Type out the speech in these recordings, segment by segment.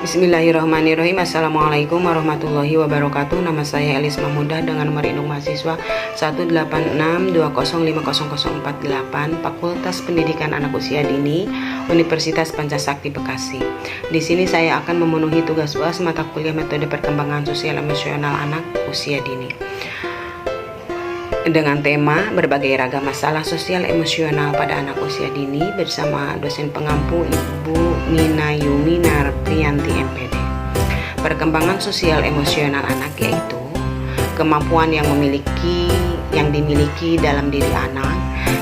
Bismillahirrahmanirrahim. Assalamualaikum warahmatullahi wabarakatuh. Nama saya Elis Mahmudah dengan nomor induk mahasiswa 18620500048, Fakultas Pendidikan Anak Usia Dini, Universitas Pancasakti Bekasi. Di sini saya akan memenuhi tugas UAS mata kuliah metode perkembangan sosial emosional anak usia dini dengan tema berbagai ragam masalah sosial emosional pada anak usia dini bersama dosen pengampu Ibu Nina Yumi Narpriyanti MPD. Perkembangan sosial emosional anak yaitu kemampuan yang dimiliki dalam diri anak,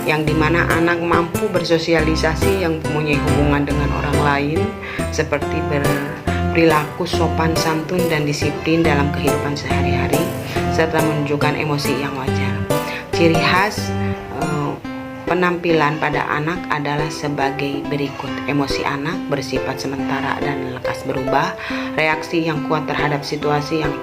yang dimana anak mampu bersosialisasi, yang mempunyai hubungan dengan orang lain seperti berperilaku sopan santun dan disiplin dalam kehidupan sehari-hari, serta menunjukkan emosi yang wajar. Ciri khas penampilan pada anak adalah sebagai berikut. Emosi anak bersifat sementara dan lekas berubah. Reaksi yang kuat terhadap situasi yang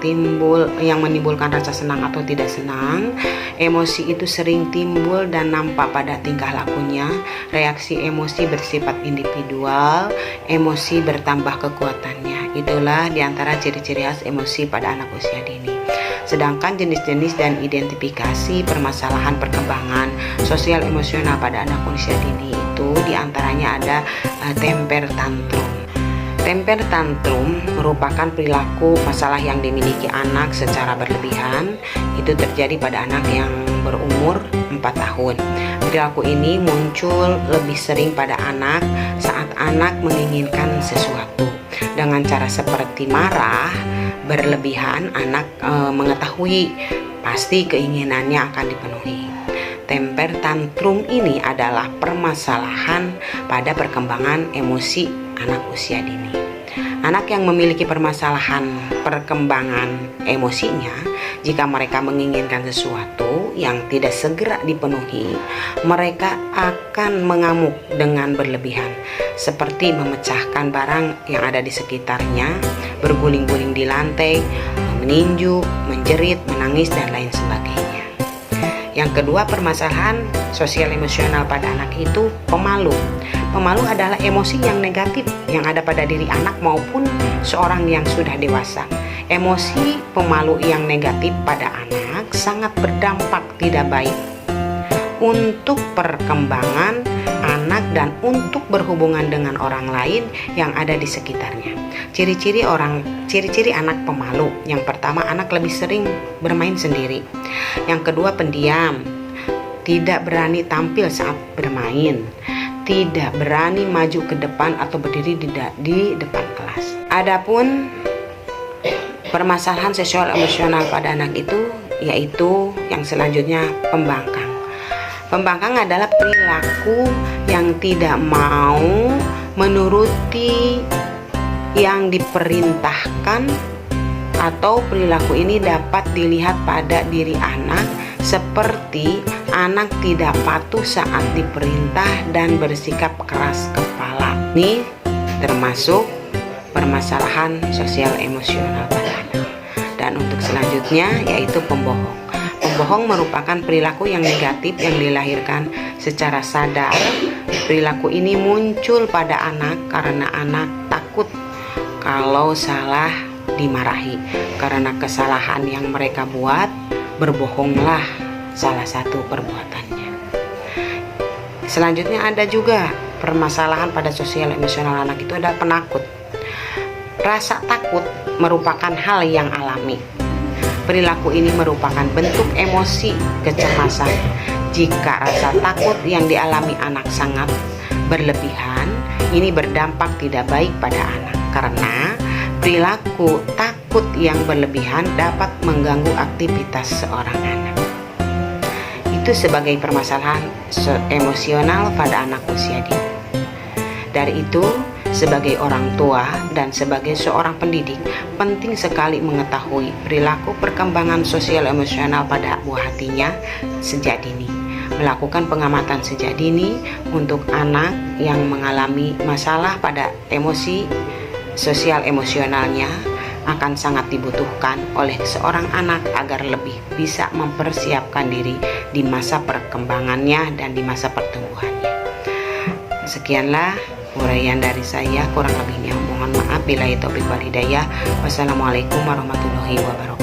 menimbulkan rasa senang atau tidak senang. Emosi itu sering timbul dan nampak pada tingkah lakunya. Reaksi emosi bersifat individual. Emosi bertambah kekuatannya. Itulah diantara ciri-ciri khas emosi pada anak usia dini. Sedangkan jenis-jenis dan identifikasi permasalahan perkembangan sosial emosional pada anak usia dini itu diantaranya ada temper tantrum. Temper tantrum merupakan perilaku masalah yang dimiliki anak secara berlebihan. Itu terjadi pada anak yang berumur 4 tahun. Perilaku ini muncul lebih sering pada anak saat anak menginginkan sesuatu. Dengan cara seperti marah berlebihan, anak mengetahui pasti keinginannya akan dipenuhi. Temper tantrum ini adalah permasalahan pada perkembangan emosi anak usia dini. Anak yang memiliki permasalahan perkembangan emosinya, jika mereka menginginkan sesuatu yang tidak segera dipenuhi, mereka akan mengamuk dengan berlebihan, seperti memecahkan barang yang ada di sekitarnya, berguling-guling di lantai, meninju, menjerit, menangis, dan lain sebagainya. Yang kedua, permasalahan sosial emosional pada anak itu pemalu. Pemalu adalah emosi yang negatif yang ada pada diri anak maupun seorang yang sudah dewasa. Emosi pemalu yang negatif pada anak sangat berdampak tidak baik untuk perkembangan anak dan untuk berhubungan dengan orang lain yang ada di sekitarnya. Ciri-ciri anak pemalu. Yang pertama, anak lebih sering bermain sendiri. Yang kedua, pendiam, tidak berani tampil saat bermain, tidak berani maju ke depan atau berdiri di depan kelas. Adapun permasalahan sosial emosional pada anak itu yaitu yang selanjutnya pembangkang. Pembangkang adalah perilaku yang tidak mau menuruti yang diperintahkan, atau perilaku ini dapat dilihat pada diri anak seperti anak tidak patuh saat diperintah dan bersikap keras kepala. Ini termasuk permasalahan sosial emosional pada anak. Dan untuk selanjutnya yaitu pembohong. Pembohong merupakan perilaku yang negatif yang dilahirkan secara sadar. Perilaku ini muncul pada anak karena anak takut kalau salah dimarahi. Karena kesalahan yang mereka buat, berbohonglah salah satu perbuatannya. Selanjutnya ada juga permasalahan pada sosial emosional anak itu adalah penakut. Rasa takut merupakan hal yang alami. Perilaku ini merupakan bentuk emosi kecemasan. Jika rasa takut yang dialami anak sangat berlebihan, ini berdampak tidak baik pada anak karena perilaku takut yang berlebihan dapat mengganggu aktivitas seorang anak. Itu sebagai permasalahan emosional pada anak usia dini. Dari itu, sebagai orang tua dan sebagai seorang pendidik, penting sekali mengetahui perilaku perkembangan sosial emosional pada buah hatinya sejak dini. Melakukan pengamatan sejak dini untuk anak yang mengalami masalah pada emosi sosial emosionalnya akan sangat dibutuhkan oleh seorang anak agar lebih bisa mempersiapkan diri di masa perkembangannya dan di masa pertumbuhannya. Sekianlah uraian dari saya, kurang lebihnya Mohon maaf bila taufik wal hidayah. Wassalamualaikum warahmatullahi wabarakatuh.